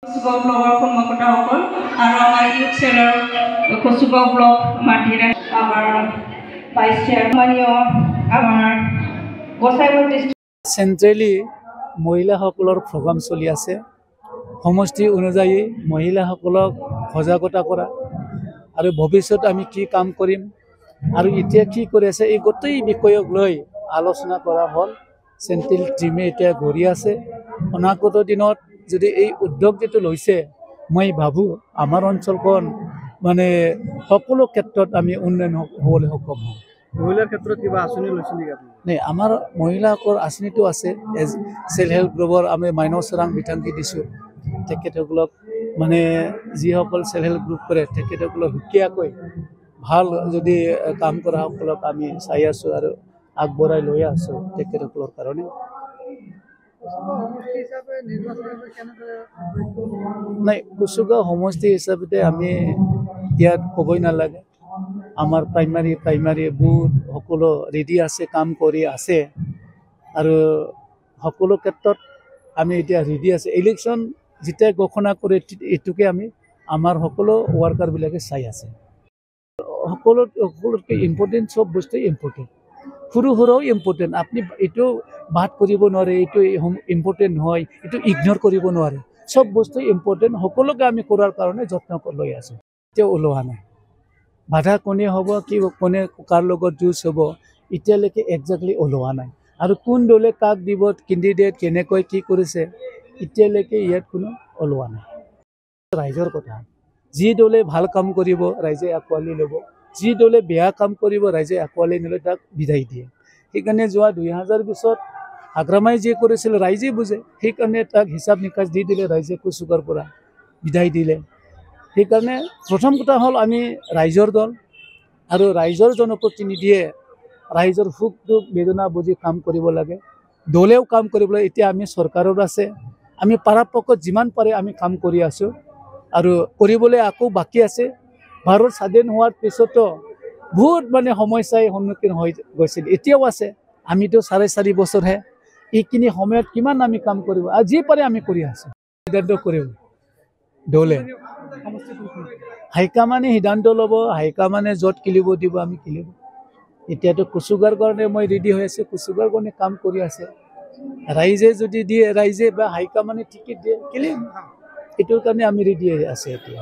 Kosugao blogger konnakota hokol aro amar youth cellor Kosugao blog matira amar vice chairman amar Gosaibor district centrally মহিলাসকলৰ programme চলি আছে সমষ্টি অনুযায়ী মহিলাসকলক সজাগতা কৰা আৰু ভৱিষ্যত আমি কি কাম কৰিম আৰু এতিয়া কি কৰি আছে এই গোটেই বিষয়ক লৈ আলোচনা কৰা হ'ল চেণ্ট্ৰেল টিমে এতিয়া ঘূৰি আছে অনাগত দিনত যদি এই উদ্যোগ যেটো লৈছে মই ভাবোঁ আমাৰ অঞ্চলখন মানে সকলো ক্ষেত্ৰত আমি উন্নয়ন হ'বলৈ সক্ষম হ'ম মহিলাৰ ক্ষেত্ৰত কিবা আঁচনি লৈছে নেকি আপুনি নাই আমাৰ মহিলাসকলৰ আঁচনিটো আছে সেল্ফ হেল্প গ্ৰুপৰ আমি মাইনছ ৰাং বিথাংকি দিছোঁ তেখেতসকলক মানে যিসকল সেল্ফ হেল্প গ্ৰুপ কৰে তেখেতসকলক সুকীয়াকৈ ভাল যদি কাম কৰা সকলক আমি চাই আছোঁ আৰু আগবঢ়াই লৈ আছোঁ তেখেতসকলৰ কাৰণে নাই কুচুগাঁও সমষ্টি হিচাপতে আমি ইয়াত ক'বই নালাগে আমাৰ প্ৰাইমাৰী বুথ সকলো ৰেডি আছে কাম কৰি আছে আৰু সকলো ক্ষেত্ৰত আমি এতিয়া ৰেডি আছে ইলেকশ্যন যেতিয়া ঘোষণা কৰে এইটোকে আমি আমাৰ সকলো ৱাৰ্কাৰবিলাকে চাই আছে সকলোতকৈ ইম্পৰ্টেণ্ট চব বস্তুৱেই ইম্পৰ্টেণ্ট সৰু সৰুও ইম্পৰ্টেণ্ট আপুনি এইটো বাদ কৰিব নোৱাৰে এইটো ইম্পৰ্টেণ্ট নহয় এইটো ইগন'ৰ কৰিব নোৱাৰে চব বস্তু ইম্পৰ্টেণ্ট সকলোকে আমি কৰাৰ কাৰণে যত্ন লৈ আছোঁ এতিয়া ওলোৱা নাই বাধা কোনে হ'ব কি কোনে কাৰ লগত যুঁজ হ'ব এতিয়ালৈকে একজেক্টলি ওলোৱা নাই আৰু কোন দলে কাক দিব কেণ্ডিডেট কেনেকৈ কি কৰিছে এতিয়ালৈকে ইয়াত কোনো ওলোৱা নাই ৰাইজৰ কথা যি দলে ভাল কাম কৰিব ৰাইজে আঁকোৱালি ল'ব যি দলে বেয়া কাম কৰিব ৰাইজে আঁকোৱালি নিলে তাক বিদায় দিয়ে সেইকাৰণে যোৱা 2020 আগ্ৰামাই যি কৰিছিল ৰাইজে বুজে সেইকাৰণে তাক হিচাপ নিকাচ দি দিলে ৰাইজে কুচুগাৰ পৰা বিদায় দিলে সেইকাৰণে প্ৰথম কথা হ'ল আমি ৰাইজৰ দল আৰু ৰাইজৰ জনপ্ৰতিনিধিয়ে ৰাইজৰ সুখ দুখ বেদনা বুজি কাম কৰিব লাগে দলেও কাম কৰিবলৈ এতিয়া আমি চৰকাৰৰ আছে আমি পৰাপক্ষত যিমান পাৰে আমি কাম কৰি আছোঁ আৰু কৰিবলৈ আকৌ বাকী আছে ভাৰত স্বাধীন হোৱাৰ পিছতো বহুত মানে সমস্যাই সন্মুখীন হৈ গৈছিল এতিয়াও আছে আমিতো 4.5 বছৰহে এইখিনি সময়ত কিমান আমি কাম কৰিব আৰু যি পাৰে আমি কৰি আছোঁ সিদ্ধান্ত কৰিম দলে হাইকামানে সিদ্ধান্ত ল'ব হাইকামানে য'ত কিলিব দিব আমি কিলিব এতিয়াতো কুচুগাৰ কাৰণে মই ৰেডি হৈ আছোঁ কুচুগাৰ কাৰণে কাম কৰি আছে ৰাইজে যদি দিয়ে ৰাইজে বা হাইকামানে টিকেট দিয়ে কিলিম এইটোৰ কাৰণে আমি ৰেডি হৈ আছে এতিয়া